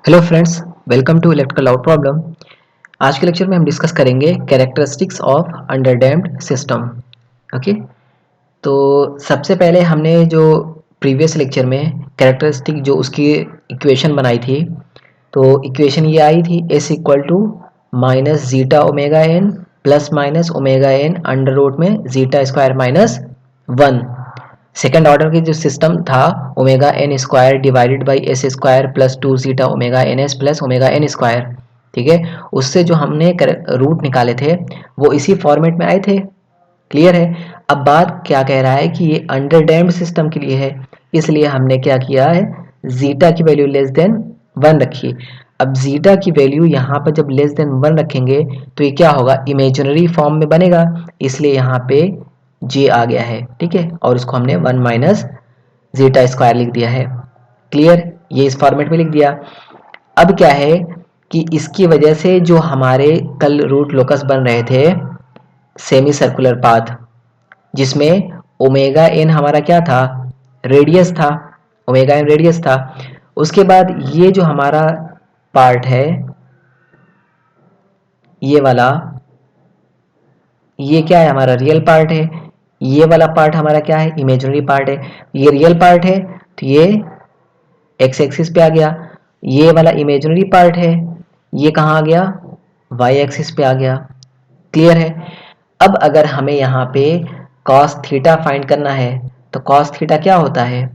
Hello friends, welcome to electrical out problem. आज के lecture में हम डिस्कस करेंगे characteristics of underdamped system. Okay, तो सबसे पहले हमने जो प्रीवियस लेक्चर में कैरेक्टरिस्टिक जो उसकी इक्वेशन बनाई थी, तो इक्वेशन ये आई थी S equal to minus zeta omega N plus minus omega N under root में zeta square minus one. Second order की जो सिस्टम था omega N square divided by S square plus two zeta omega N S plus omega N square. ठीक है, उससे जो हमने root निकाले थे वो इसी फॉर्मेट में आए थे। क्लियर है। अब बात क्या कह रहा है कि ये अंडरडैम्प्ड सिस्टम के लिए है, इसलिए हमने क्या किया है, जीटा की वैल्यू लेस देन वन रखी। अब जीटा की वैल्यू यहाँ पर जब लेस देन वन रखेंगे तो ये क्या होगा, इमेजिनरी फॉर्म में बनेगा, इसलिए यहाँ पे जे आ गया है। ठीक है, और इसको हमने वन माइनस जीटा स्क्वायर लिख दिया है। क्लियर, ये इस फॉर्मेट में लिख दिया। अब क्या है कि इसकी वजह से जो हमारे कल रूट लोकस बन रहे थे सेमी सर्कुलर पाथ, जिसमें ओमेगा एन हमारा क्या था, रेडियस था, ओमेगा एन रेडियस था। उसके बाद ये जो हमारा पार्ट है ये वाला, ये क्या है, हमारा रियल पार्ट है। ये वाला पार्ट हमारा क्या है, इमेजिनरी पार्ट है। ये रियल पार्ट है तो ये एक्स एक्सिस पे आ गया, ये वाला इमेजिनरी पार्ट है, ये कहाँ आ गया, वाई एक्सिस पे आ गया। क्लियर है। अब अगर हमें यहाँ पे कॉस थीटा फाइंड करना है तो कॉस थीटा क्या होता है,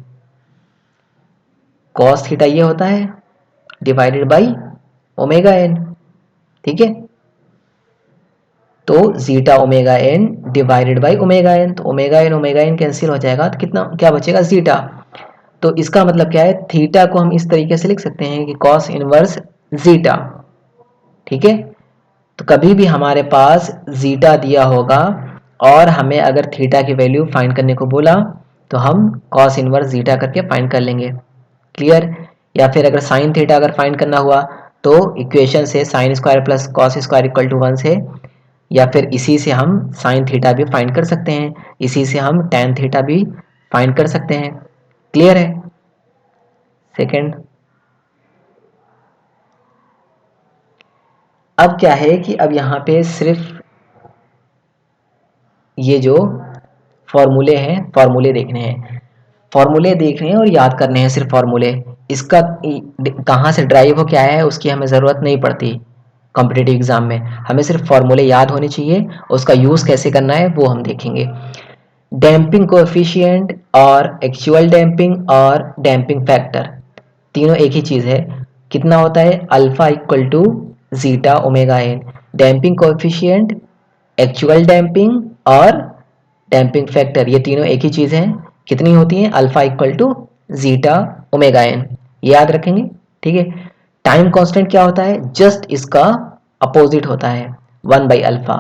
कॉस थीटा ये होता है डिवाइडेड बाई ओमेगा एन। ठीक है, तो zeta omega N divided by omega n, तो ओमेगा एन कैंसिल हो जाएगा तो कितना क्या बचेगा, जीटा। तो इसका मतलब क्या है, थीटा को हम इस तरीके से लिख सकते हैं कि कॉस इनवर्स जीटा। ठीक है, तो कभी भी हमारे पास जीटा दिया होगा और हमें अगर थीटा की वैल्यू फाइंड करने को बोला तो हम कॉस इनवर्स जीटा करके फाइंड कर लेंगे। क्लियर। या फिर अगर साइन थीटा अगर फाइंड करना हुआ तो इक्वेशन से sine square plus cos square equal to one से, या फिर इसी से हम साइन थीटा भी फाइंड कर सकते हैं, इसी से हम टैन थीटा भी फाइंड कर सकते हैं। क्लियर है। सेकंड, अब क्या है कि अब यहाँ पे सिर्फ ये जो फॉर्मूले हैं, फॉर्मूले देखने हैं, फॉर्मूले देखने हैं और याद करने हैं सिर्फ फॉर्मूले। इसका कहाँ से ड्राइव हो क्या है उसकी हमें ज़रूरत नहीं पड़ती कॉम्पिटिटिव एग्जाम में, हमें सिर्फ फॉर्मूले याद होने चाहिए, उसका यूज़ कैसे करना है वो हम देखेंगे। डैम्पिंग कोएफिशिएंट और एक्चुअल डैम्पिंग और डैम्पिंग फैक्टर तीनों एक ही चीज़ है। कितना होता है, alpha equal to zeta omega n. Damping coefficient, actual damping और डैम्पिंग फैक्टर, ये तीनों एक ही चीज़ हैं। कितनी होती हैं, alpha equal to zeta omega n, याद रखेंगे। ठीक है। टाइम कांस्टेंट क्या होता है, जस्ट इसका अपोजिट होता है, one by alpha.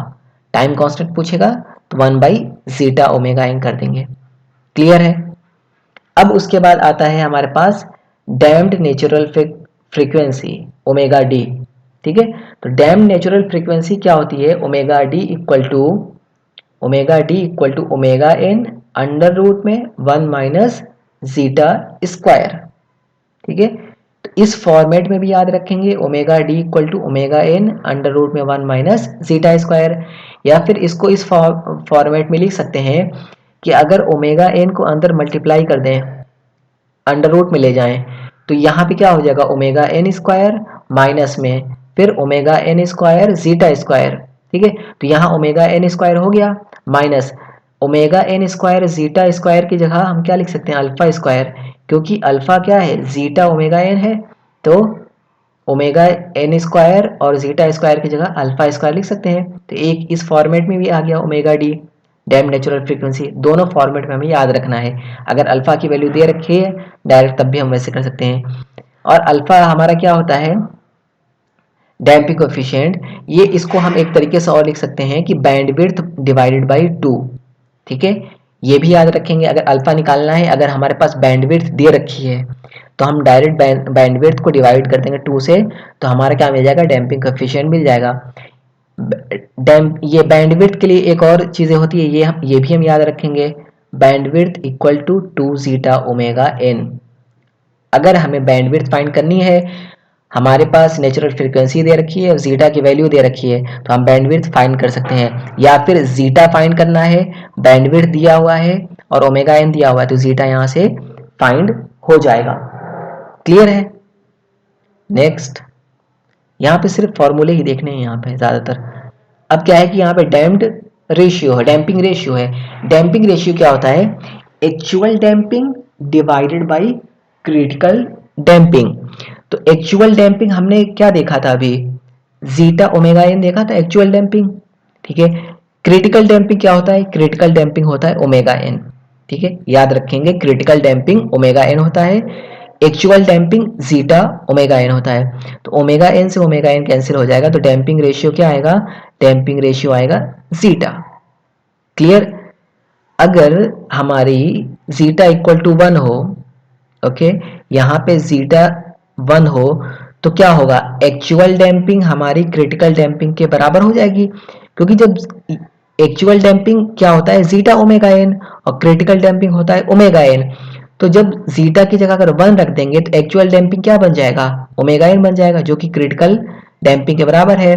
Time constant पूछेगा तो one by zeta omega n कर देंगे। क्लियर है। अब उसके बाद आता है हमारे पास damped natural frequency omega D. ठीक है, तो डैम्प्ड नेचुरल फ्रीक्वेंसी क्या होती है, omega D equal to omega N under root में वन माइनस जीटा स्क्वायर। ठीक है, तो इस फॉर्मेट में भी याद रखेंगे omega D equal to omega N under root में वन माइनस जीटा स्क्वायर। या फिर इसको इस फॉर्मेट में लिख सकते हैं कि अगर ओमेगा एन को अंदर मल्टीप्लाई कर दें, अंडर रूट में ले जाएं, तो यहाँ पे क्या हो जाएगा, ओमेगा एन स्क्वायर माइनस में फिर omega N square zeta square. ठीक है, तो यहाँ ओमेगा एन स्क्वायर हो गया minus omega N square zeta square की जगह हम क्या लिख सकते हैं, अल्फा स्क्वायर, क्योंकि अल्फा क्या है, जीटा ओमेगा एन है, तो ओमेगा एन स्क्वायर और जीटा स्क्वायर की जगह अल्फा स्क्वायर लिख सकते हैं। तो एक इस फॉर्मेट में भी आ गया omega D, dam natural frequency. दोनों फॉर्मेट में हमें याद रखना है, अगर अल्फा की वैल्यू दे रखी है डायरेक्ट तब भी हम वैसे कर सकते हैं। और अल्फा हमारा क्या होता है, डैम्पिंग कोएफिशिएंट, ये इसको हम एक तरीके से और लिख सकते हैं कि बैंडविड्थ डिवाइडेड बाई टू। ठीक है, ये भी याद रखेंगे, अगर अल्फा निकालना है, अगर हमारे पास बैंडविड्थ दे रखी है तो हम डायरेक्ट बैंडविड्थ को डिवाइड कर देंगे टू से, तो हमारा क्या मिल जाएगा, डैम्पिंग कोएफिशिएंट मिल जाएगा। ये बैंडविड्थ के लिए एक और चीज़ें होती है, ये भी हम याद रखेंगे, bandwidth equal to zeta omega n. अगर हमें बैंडविड्थ फाइंड करनी है, हमारे पास नेचुरल फ्रीक्वेंसी दे रखी है और जीटा की वैल्यू दे रखी है, तो हम बैंडविड्थ फाइंड कर सकते हैं। या फिर जीटा फाइंड करना है, बैंडविड्थ दिया हुआ है और ओमेगा एन दिया हुआ है, तो जीटा यहाँ से फाइंड हो जाएगा। क्लियर है? नेक्स्ट, यहाँ पे सिर्फ फॉर्मूले ही देखने हैं यहाँ पे ज़्यादातर। अब क्या है कि यहाँ पे डैम्प्ड रेशियो है, डैम्पिंग रेशियो है। डैम्पिंग रेशियो क्या होता है? Actual damping divided by critical damping. तो एक्चुअल डैम्पिंग हमने क्या देखा था अभी? जीटा ओमेगा एन देखा था एक्चुअल डैम्पिंग, ठीक है। क्रिटिकल डैम्पिंग क्या होता है? क्रिटिकल डैम्पिंग होता है ओमेगा एन, ठीक है, याद रखेंगे। क्रिटिकल डैम्पिंग ओमेगा एन होता है, actual damping zeta omega n होता है। तो ओमेगा एन से ओमेगा एन कैंसिल हो जाएगा, तो डैम्पिंग रेशियो क्या आएगा? डैम्पिंग रेशियो आएगा जीटा। क्लियर? अगर हमारी जीटा इक्वल टू 1 हो, ओके, यहाँ पे जीटा 1 हो, तो क्या होगा? एक्चुअल डैम्पिंग हमारी क्रिटिकल डैम्पिंग के बराबर हो जाएगी, क्योंकि जब एक्चुअल डैम्पिंग क्या होता है? जीटा ओमेगा एन, और क्रिटिकल डैम्पिंग होता है ओमेगा एन। तो जब जीटा की जगह अगर 1 रख देंगे तो एक्चुअल डैम्पिंग क्या बन जाएगा? ओमेगा एन बन जाएगा, जो कि क्रिटिकल डैम्पिंग के बराबर है।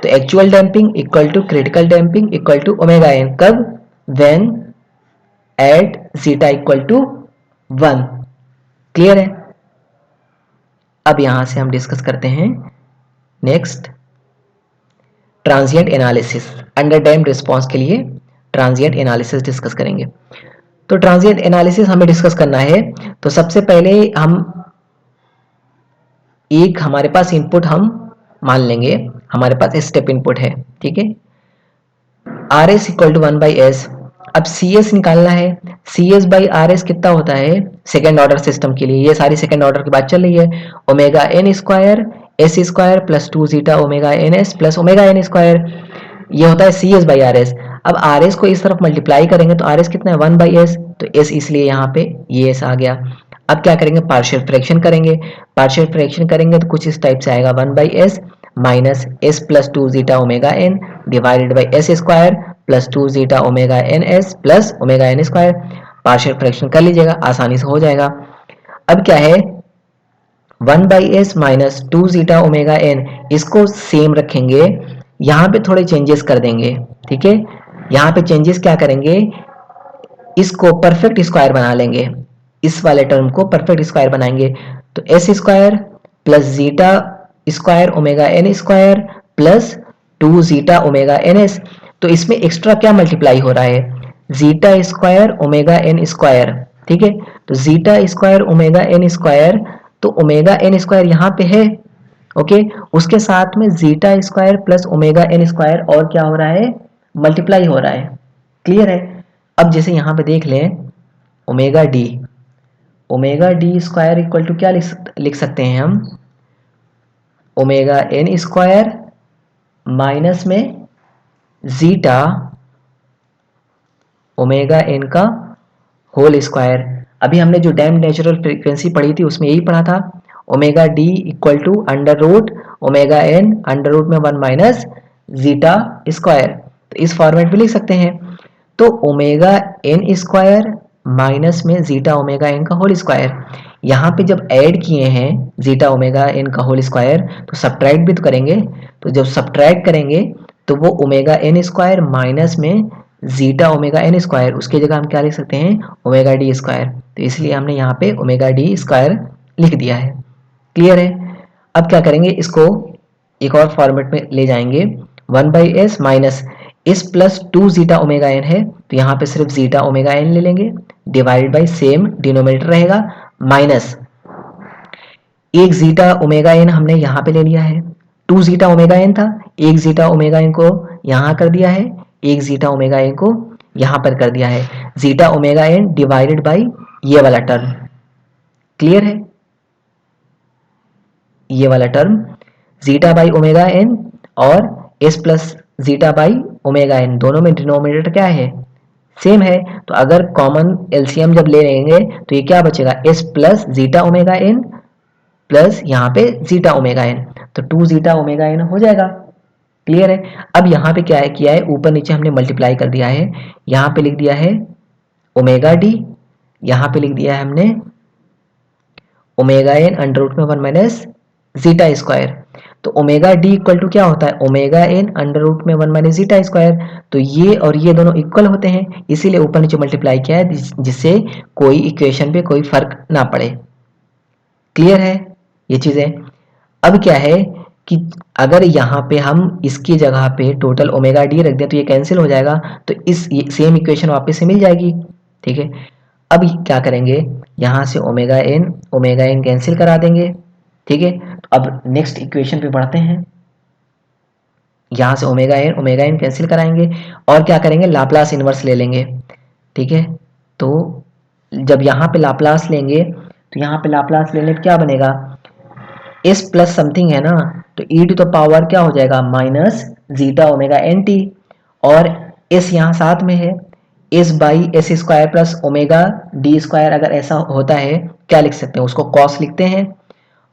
तो actual damping equal to critical damping equal to omega N. कब? When at zeta equal to 1। Clear है? अब यहां से हम डिस्कस करते हैं next, transient analysis. Under damped response के लिए ट्रांजिएंट एनालिसिस डिस्कस करेंगे। तो ट्रांजिएंट एनालिसिस हमें डिस्कस करना है, तो सबसे पहले हम एक हमारे पास इनपुट हम मान लेंगे, हमारे पास स्टेप इनपुट है, ठीक है। R s equal to 1/s। अब सी एस निकालना है। C s by R s कितना होता है सेकेंड ऑर्डर सिस्टम के लिए? ये सारी सेकेंड ऑर्डर की बात चल रही है। Omega N square s square plus 2 zeta omega N S plus omega N square, ये होता है C s by R s. अब आर एस को इस तरफ मल्टीप्लाई करेंगे तो आर एस कितना है? 1/s, तो एस इसलिए यहाँ पे ये एस आ गया। अब क्या करेंगे? पार्शियल फ्रैक्शन करेंगे। पार्शियल फ्रैक्शन करेंगे तो कुछ इस टाइप से आएगा, 1/s minus s plus 2 zeta omega N divided by S square plus 2 zeta omega N S plus omega N square. Partial fraction कर लीजिएगा, आसानी से हो जाएगा। अब क्या है? 1/s minus 2 zeta omega n, इसको सेम रखेंगे, यहाँ पे थोड़े चेंजेस कर देंगे, ठीक है। यहाँ पे चेंजेस क्या करेंगे? इसको परफेक्ट स्क्वायर बना लेंगे, इस वाले टर्म को परफेक्ट स्क्वायर बनाएंगे। तो s square plus zeta square omega N square plus 2 zeta omega N s. तो इसमें एक्स्ट्रा क्या मल्टीप्लाई हो रहा है? Zeta square omega N square, ठीक है। तो zeta square omega N square, तो ओमेगा एन स्क्वायर यहाँ पे है, ओके, उसके साथ में zeta square plus omega N square और क्या हो रहा है? मल्टीप्लाई हो रहा है। क्लियर है? अब जैसे यहाँ पे देख लें, omega d square equal to क्या लिख सकते हैं हम? ओमेगा एन स्क्वायर माइनस में जीटा ओमेगा एन का होल स्क्वायर। अभी हमने जो डैम्ड नेचुरल फ्रीक्वेंसी पढ़ी थी उसमें यही पढ़ा था, omega D equal to under root omega N under root में 1 माइनस जीटा स्क्वायर। तो इस फॉर्मेट में लिख सकते हैं। तो ओमेगा एन स्क्वायर माइनस में जीटा ओमेगा एन का होल स्क्वायर, यहाँ पे जब ऐड किए हैं जीटा ओमेगा एन का होल स्क्वायर तो सब्ट्रैक्ट भी तो करेंगे। तो जब सब्ट्रैक्ट करेंगे तो वो ओमेगा एन स्क्वायर माइनस में जीटा ओमेगा एन स्क्वायर, उसकी जगह हम क्या लिख सकते हैं? Omega d square. तो इसलिए हमने यहाँ पे ओमेगा डी स्क्वायर लिख दिया है। क्लियर है? अब क्या करेंगे? इसको एक और फॉर्मेट में ले जाएंगे, 1/s minus s plus 2 zeta omega n है, तो यहाँ पे सिर्फ जीटा ओमेगा एन ले लेंगे, डिवाइड बाई सेम डिनोमिनेटर रहेगा, माइनस एक जीटा ओमेगा एन हमने यहाँ पे ले लिया है, 2 जीटा ओमेगा एन था, एक जीटा ओमेगा एन को यहाँ कर दिया है, एक जीटा ओमेगा एन को यहाँ पर कर दिया है, zeta omega N divided by ये वाला टर्म। क्लियर है? ये वाला term zeta by omega N और S plus zeta by omega N, दोनों में डिनोमिनेटर क्या है? सेम है। तो अगर कॉमन एलसीएम जब ले लेंगे तो ये क्या बचेगा? S plus zeta omega N plus यहाँ पे जीटा ओमेगा एन, तो 2 जीटा ओमेगा एन हो जाएगा। क्लियर है? अब यहाँ पे क्या है किया है? ऊपर नीचे हमने मल्टीप्लाई कर दिया है, यहाँ पे लिख दिया है ओमेगा डी, यहाँ पे लिख दिया है हमने ओमेगा एन अंडर रूट में 1 माइनस जीटा स्क्वायर। तो ओमेगा डी इक्वल टू क्या होता है, ओमेगा एन अंडर रूट में 1 माइनस जीटा स्क्वायर। तो ये और ये दोनों इक्वल होते हैं, इसीलिए ऊपर नीचे मल्टीप्लाई किया है, जिससे कोई इक्वेशन पे कोई फर्क ना पड़े। क्लियर है ये चीजें। अब क्या है कि अगर यहाँ पे हम इसकी जगह पे टोटल ओमेगा डी रख दें तो ये कैंसिल हो जाएगा, तो इस सेम इक्वेशन वापस से मिल जाएगी। ठीक है, अब क्या करेंगे, यहाँ से ओमेगा एन कैंसिल करा देंगे। ठीक है, तो अब नेक्स्ट इक्वेशन पे बढ़ते हैं। यहाँ से ओमेगा एन कैंसिल कराएंगे और क्या करेंगे, लाप्लास इनवर्स ले लेंगे। ठीक है, तो जब यहाँ पे लाप्लास लेंगे तो यहाँ पे लाप्लास लेने पे क्या बनेगा, एस प्लस समथिंग है ना, तो ई टू द पावर क्या हो जाएगा, minus zeta omega N t, और एस यहाँ साथ में है, s by S square plus omega d square. अगर ऐसा होता है क्या लिख सकते हैं, उसको कॉस लिखते हैं।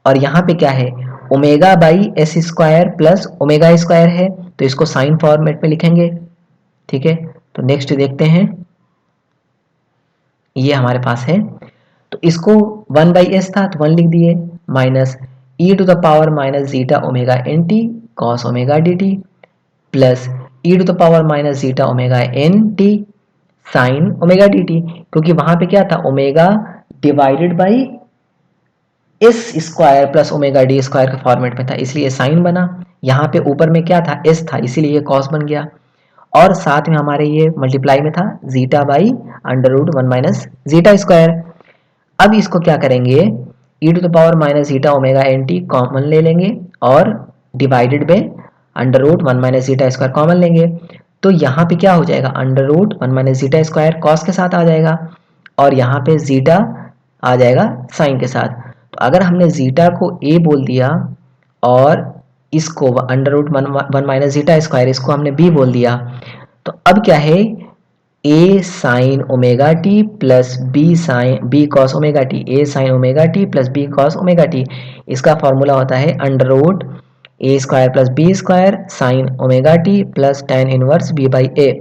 और यहाँ पे क्या है, omega by S square plus omega square है, तो इसको साइन फॉर्मेट में लिखेंगे। ठीक है, तो नेक्स्ट देखते हैं, ये हमारे पास है, तो इसको 1 बाई एस था तो 1 लिख दिए, minus e to the power minus zeta omega N t cos omega D T, plus e to the power minus zeta omega N t sine omega D t, क्योंकि वहां पे क्या था, omega divided by S square plus omega d square के format में था, इसलिए sign बना। यहाँ पे ऊपर में क्या था, एस था, इसीलिए कॉस बन गया। और साथ में हमारे ये मल्टीप्लाई में था zeta by under root 1 minus zeta square. अब इसको क्या करेंगे, e to the power minus zeta omega N T common ले लेंगे और divided by under root 1 minus zeta square common लेंगे। तो यहाँ पे क्या हो जाएगा, under root 1 minus zeta square cos के साथ आ जाएगा, और यहाँ पे जीटा आ जाएगा साइन के साथ। तो अगर हमने जीटा को ए बोल दिया और इसको under root 1 minus zeta square इसको हमने बी बोल दिया, तो अब क्या है, A sine omega T plus B cos omega T, A sine omega T plus B cos omega T, इसका फॉर्मूला होता है under root A square plus B square sine omega T plus tan inverse B by A.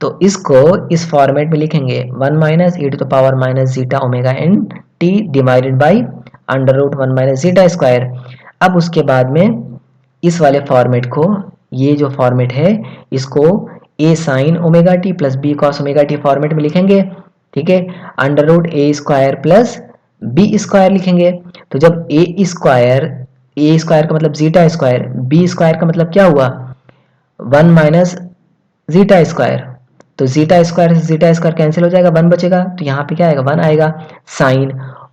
तो इसको इस format में लिखेंगे 1 minus e to the power minus zeta omega N t divided by under root 1 minus zeta square. अब उसके बाद में इस वाले फॉर्मेट को, ये जो फॉर्मेट है इसको A sine omega T plus B cos omega T format में लिखेंगे। ठीक है, under root A square plus B square लिखेंगे। तो जब ए स्क्वायर का मतलब जीटा स्क्वायर, बी स्क्वायर का मतलब क्या हुआ, 1 माइनस जीटा स्क्वायर, तो जीटा स्क्वायर से जीटा स्क्वायर कैंसिल हो जाएगा, 1 बचेगा, तो यहाँ पे क्या आएगा, 1 आएगा। साइन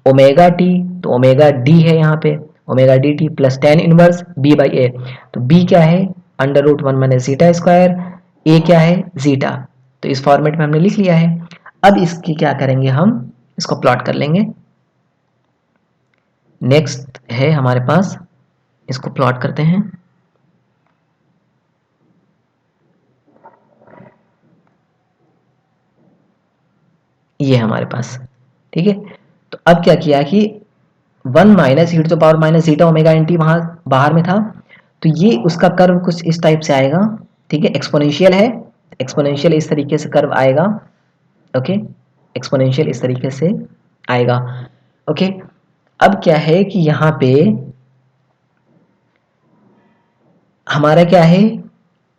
ओमेगा टी, तो ओमेगा डी है यहाँ पे, omega D T plus tan inverse B by A, तो बी क्या है, under root 1 minus zeta square, A क्या है, जीटा। तो इस फॉर्मेट में हमने लिख लिया है। अब इसकी क्या करेंगे, हम इसको प्लॉट कर लेंगे। नेक्स्ट है हमारे पास, इसको प्लॉट करते हैं। ये हमारे पास, ठीक है। तो अब क्या किया कि 1 minus e to the power minus zeta omega N t वहां बाहर में था, तो ये उसका कर्व कुछ इस टाइप से आएगा। ठीक है, एक्सपोनेंशियल है, एक्सपोनेंशियल इस तरीके से कर्व आएगा। ओके, एक्सपोनेंशियल इस तरीके से आएगा। ओके, अब क्या है कि यहाँ पे हमारा क्या है,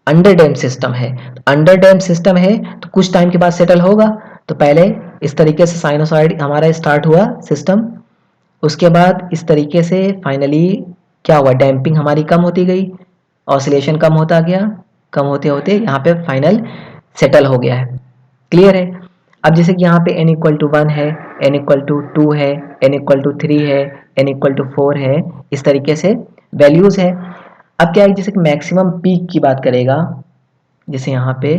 अंडर डैम सिस्टम है। अंडर डैम सिस्टम है तो कुछ टाइम के बाद सेटल होगा। तो पहले इस तरीके से साइनोसॉइड हमारा स्टार्ट हुआ सिस्टम, उसके बाद इस तरीके से फाइनली क्या हुआ, डैम्पिंग हमारी कम होती गई, ऑसिलेशन कम होता गया, कम होते होते यहाँ पे फाइनल सेटल हो गया है। क्लियर है। अब जैसे कि यहाँ पे n इक्वल टू 1 है, n इक्वल टू 2 है, n इक्वल टू 3 है, n इक्वल टू 4 है, इस तरीके से वैल्यूज है। अब क्या है, जैसे कि मैक्सिमम पीक की बात करेगा, जैसे यहाँ पे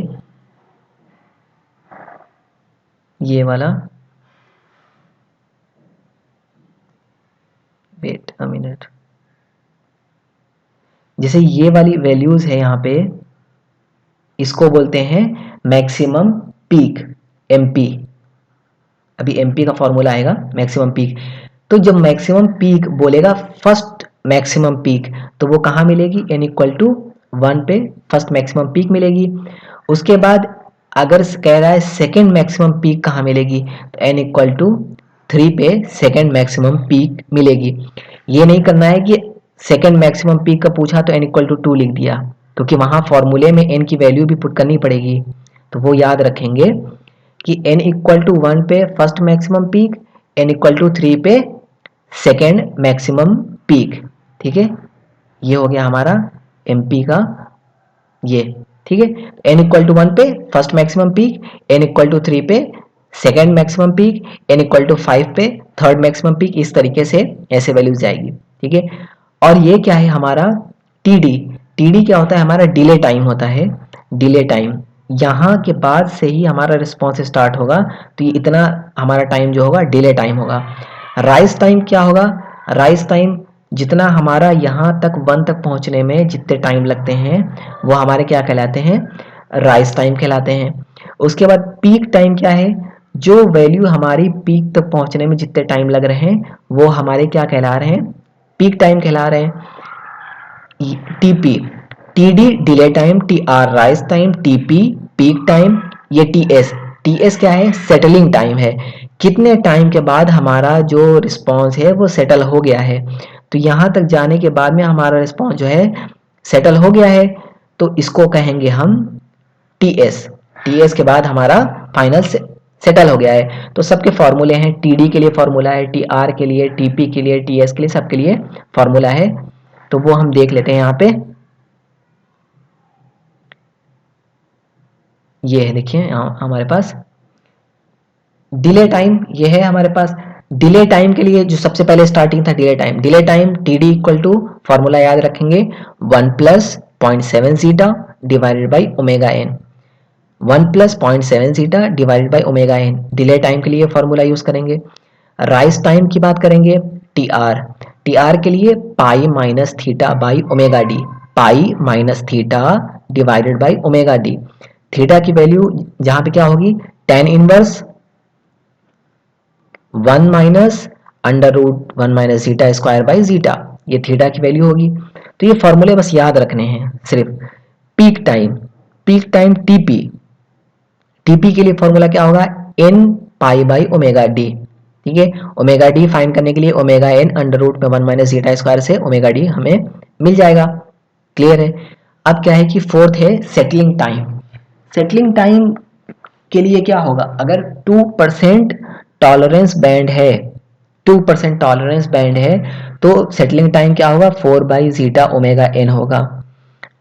ये वाला, वेट अ मिनट, जैसे ये वाली वैल्यूज है यहाँ पे, इसको बोलते हैं मैक्सिमम पीक, एमपी। अभी एमपी का फॉर्मूला आएगा मैक्सिमम पीक। तो जब मैक्सिमम पीक बोलेगा, फर्स्ट मैक्सिमम पीक, तो वो कहाँ मिलेगी, n इक्वल टू 1 पे फर्स्ट मैक्सिमम पीक मिलेगी। उसके बाद अगर कह रहा है सेकेंड मैक्सिमम पीक कहाँ मिलेगी, तो n इक्वल टू 3 पे सेकेंड मैक्सिमम पीक मिलेगी। ये नहीं करना है कि सेकेंड मैक्सिमम पीक का पूछा तो n इक्वल टू 2 लिख दिया, क्योंकि वहाँ फॉर्मूले में n की वैल्यू भी पुट करनी पड़ेगी। तो वो याद रखेंगे कि n इक्वल टू 1 पे first maximum peak, n equal to 3 पे सेकेंड मैक्सिमम पीक। ठीक है, ये हो गया हमारा MP का ये। ठीक है, n इक्वल टू 1 पे first maximum peak, n equal to 3 पे second maximum peak, n equal to 5 पे थर्ड मैक्सिमम पीक, इस तरीके से ऐसे वैल्यूज जाएगी। ठीक है, और ये क्या है हमारा TD। TD क्या होता है, हमारा डिले टाइम होता है। डिले टाइम यहाँ के बाद से ही हमारा रिस्पॉन्स स्टार्ट होगा, तो ये इतना हमारा टाइम जो होगा डिले टाइम होगा। राइज टाइम क्या होगा, राइज टाइम जितना हमारा यहाँ तक 1 तक पहुँचने में जितने टाइम लगते हैं वो हमारे क्या कहलाते हैं, राइज टाइम कहलाते हैं। उसके बाद पीक टाइम क्या है, जो वैल्यू हमारी पीक तक पहुँचने में जितने टाइम लग रहे हैं वो हमारे क्या कहला रहे हैं, पीक टाइम कहला रहे हैं। TP, TD delay time, TR rise time, TP peak time, ये TS क्या है, सेटलिंग टाइम है, कितने टाइम के बाद हमारा जो रिस्पॉन्स है वो सेटल हो गया है। तो यहाँ तक जाने के बाद में हमारा रिस्पॉन्स जो है सेटल हो गया है, तो इसको कहेंगे हम TS के बाद हमारा फाइनल सेटल हो गया है। तो सबके फॉर्मूले हैं, TD के लिए फॉर्मूला है, TR के लिए, TP के लिए, TS के लिए, सबके लिए फॉर्मूला है। तो वो हम देख लेते हैं यहाँ पे। ये है, देखिए हमारे पास डिले टाइम ये है हमारे पास। डिले टाइम के लिए जो सबसे पहले स्टार्टिंग था delay time TD equal to formula याद रखेंगे 1 plus 0.7 zeta divided by omega n. 1 plus 0.7 zeta divided by omega n, delay time के लिए फॉर्मूला यूज करेंगे। राइज टाइम की बात करेंगे, TR के लिए pi minus theta by omega d, pi minus theta divided by omega d. Theta की value जहां पे क्या होगी, tan inverse 1 minus under root 1 minus zeta square by zeta, ये थीटा की वैल्यू होगी। तो ये फॉर्मूले बस याद रखने हैं सिर्फ। पीक टाइम TP के लिए फॉर्मूला क्या होगा, n pi by omega D. ठीक है, ओमेगा डी फाइंड करने के लिए ओमेगा एन अंडर रूट में 1 माइनस जीटा स्क्वायर से ओमेगा डी हमें मिल जाएगा। क्लियर है। अब क्या है कि फोर्थ है सेटलिंग टाइम। सेटलिंग टाइम के लिए क्या होगा, अगर 2% टॉलरेंस बैंड है, 2% टॉलरेंस बैंड है, तो सेटलिंग टाइम क्या होगा, 4 बाई जीटा ओमेगा एन होगा।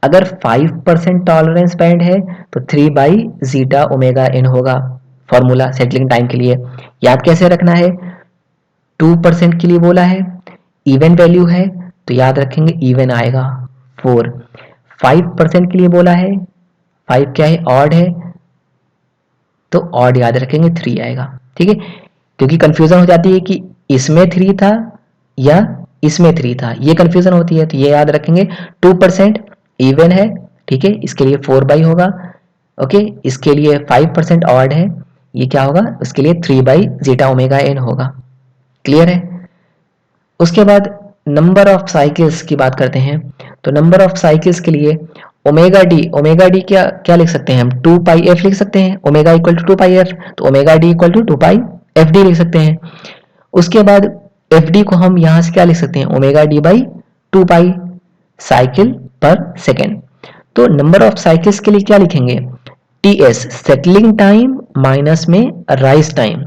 अगर 5% टॉलरेंस बैंड है तो 3 बाई जीटा ओमेगा एन होगा। फॉर्मूला सेटलिंग टाइम के लिए याद कैसे रखना है, 2% के लिए बोला है, इवन वैल्यू है तो याद रखेंगे इवन आएगा 4। 5% के लिए बोला है, 5 क्या है, ऑड है, तो ऑड याद रखेंगे 3 आएगा। ठीक है, क्योंकि कंफ्यूजन हो जाती है कि इसमें 3 था या इसमें 3 था, ये कंफ्यूजन होती है, तो ये याद रखेंगे। 2% इवन है, ठीक है, इसके लिए 4 बाई होगा। ओके, इसके लिए 5% ऑड है, ये क्या होगा, इसके लिए 3 बाई जीटा ओमेगा एन होगा। क्लियर है। उसके बाद नंबर ऑफ साइकिल्स की बात करते हैं। तो नंबर ऑफ साइकिल्स के लिए ओमेगा डी क्या क्या लिख सकते हैं हम, 2 पाई एफ लिख सकते हैं, omega equal to 2 pi F, तो omega D equal to 2 pi F D लिख सकते हैं। उसके बाद एफ डी को हम यहां से क्या लिख सकते हैं, omega D by 2 pi cycle पर सेकेंड। तो नंबर ऑफ साइकिल्स के लिए क्या लिखेंगे, TS सेटलिंग टाइम माइनस में राइज टाइम,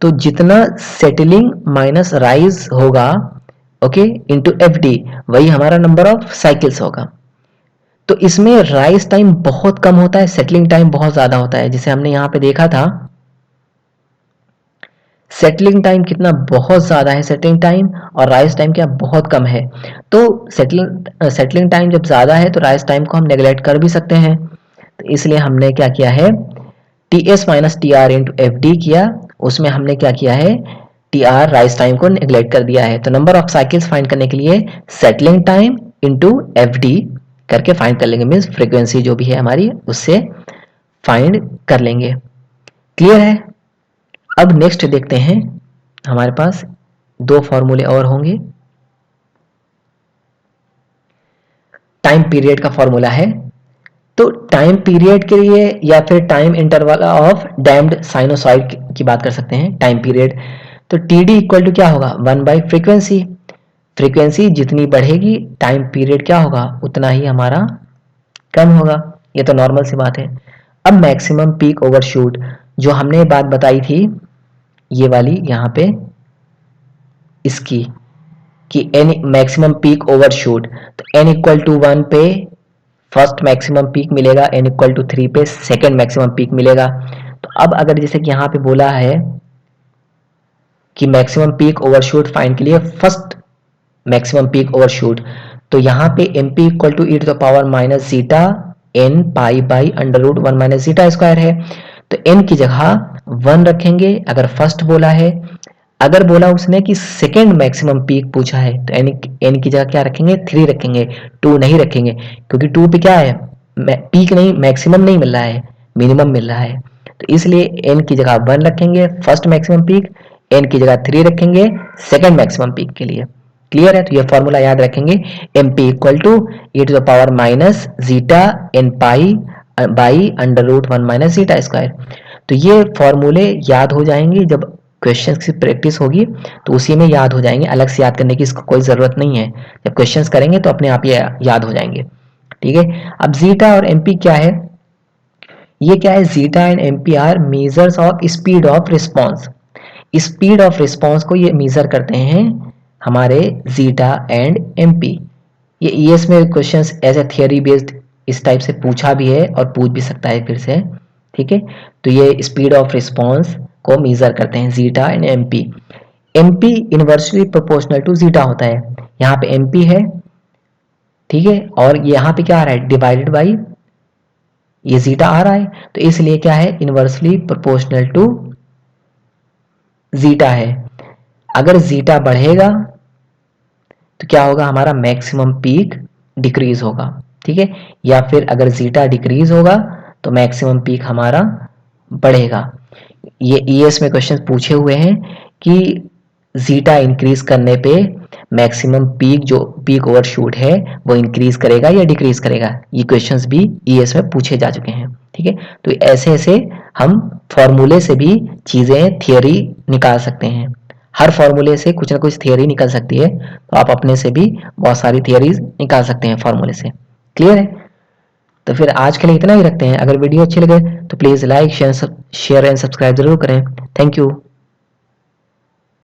तो जितना सेटलिंग माइनस राइज होगा, ओके, इनटू FD, वही हमारा नंबर ऑफ साइकिल्स होगा। तो इसमें राइज टाइम बहुत कम होता है, सेटलिंग टाइम बहुत ज्यादा होता है, जिसे हमने यहां पे देखा था। सेटलिंग टाइम कितना बहुत ज्यादा है सेटलिंग टाइम, और राइज टाइम क्या बहुत कम है। तो सेटलिंग टाइम जब ज्यादा है तो राइज टाइम को हम नेग्लेक्ट कर भी सकते हैं। तो इसलिए हमने क्या किया है, TS minus TR into FD किया, उसमें हमने क्या किया है, TR राइज टाइम को नेग्लेक्ट कर दिया है। तो नंबर ऑफ साइकिल्स फाइंड करने के लिए सेटलिंग टाइम इंटू FD करके फाइंड कर लेंगे, मीन्स फ्रीक्वेंसी जो भी है हमारी उससे फाइंड कर लेंगे। क्लियर है। अब नेक्स्ट देखते हैं, हमारे पास 2 फॉर्मूले और होंगे। टाइम पीरियड का फॉर्मूला है, तो टाइम पीरियड के लिए या फिर time interval of damped sinusoid की बात कर सकते हैं। टाइम पीरियड तो TD इक्वल टू क्या होगा, 1 बाई फ्रीक्वेंसी। फ्रीक्वेंसी जितनी बढ़ेगी टाइम पीरियड क्या होगा, उतना ही हमारा कम होगा। ये तो नॉर्मल सी बात है। अब मैक्सिमम पीक ओवरशूट, जो हमने बात बताई थी ये वाली यहाँ पे इसकी, कि एन मैक्सिमम पीक ओवरशूट, तो n इक्वल टू 1 पे फर्स्ट मैक्सिमम पीक मिलेगा, n इक्वल टू 3 पे सेकेंड मैक्सिमम पीक मिलेगा। तो अब अगर जैसे कि यहाँ पे बोला है कि मैक्सिमम पीक ओवरशूट फाइंड के लिए फर्स्ट मैक्सिमम पीक ओवरशूट, तो यहाँ पे mp equal to e to the power minus zeta n pi by under root 1 minus zeta square है। तो n की जगह 1 रखेंगे अगर फर्स्ट बोला है। अगर बोला उसने कि सेकेंड मैक्सिमम पीक पूछा है तो n की जगह क्या रखेंगे, 3 रखेंगे, 2 नहीं रखेंगे, क्योंकि 2 पे क्या है, पीक नहीं, मैक्सिमम नहीं मिल रहा है, मिनिमम मिल रहा है। तो इसलिए n की जगह 1 रखेंगे फर्स्ट मैक्सिमम पीक, n की जगह 3 रखेंगे सेकेंड मैक्सिमम पीक के लिए। क्लियर है? तो ये फॉर्मूला याद रखेंगे, mp equal to e to the power minus zeta n pi by under root 1 minus zeta square. तो ये फॉर्मूले याद हो जाएंगे, जब क्वेश्चन की प्रैक्टिस होगी तो उसी में याद हो जाएंगे, अलग से याद करने की इसको कोई ज़रूरत नहीं है। जब क्वेश्चंस करेंगे तो अपने आप ये याद हो जाएंगे। ठीक है, अब जीटा और एमपी क्या है, ये क्या है, zeta and MP are measures of speed of response. Speed of response को ये मेजर करते हैं हमारे जीटा एंड एमपी। ये ईएस में क्वेश्चंस ऐसे थियोरी बेस्ड इस टाइप से पूछा भी है और पूछ भी सकता है फिर से। ठीक है, तो ये स्पीड ऑफ रिस्पॉन्स को मेजर करते हैं zeta and MP. MP inversely proportional to zeta होता है, यहाँ पे एमपी है, ठीक है, और यहाँ पे क्या आ रहा है, डिवाइडेड बाई ये जीटा आ रहा है, तो इसलिए क्या है, इनवर्सली प्रोपोर्शनल टू जीटा है। अगर जीटा बढ़ेगा तो क्या होगा, हमारा मैक्सिमम पीक डिक्रीज होगा। ठीक है, या फिर अगर जीटा डिक्रीज होगा तो मैक्सिमम पीक हमारा बढ़ेगा। ये ईएस में क्वेश्चन पूछे हुए हैं कि जीटा इंक्रीज करने पे मैक्सिमम पीक, जो पीक ओवरशूट है वो इंक्रीज करेगा या डिक्रीज करेगा। ये क्वेश्चंस भी ईएस में पूछे जा चुके हैं। ठीक है, तो ऐसे ऐसे हम फॉर्मूले से भी चीजें, थियोरी निकाल सकते हैं। हर फॉर्मूले से कुछ ना कुछ थियोरी निकल सकती है, तो आप अपने से भी बहुत सारी थियोरीज निकाल सकते हैं फॉर्मूले से। क्लियर है? तो फिर आज के लिए इतना ही रखते हैं। अगर वीडियो अच्छी लगे तो please like share and subscribe जरूर करें। Thank you.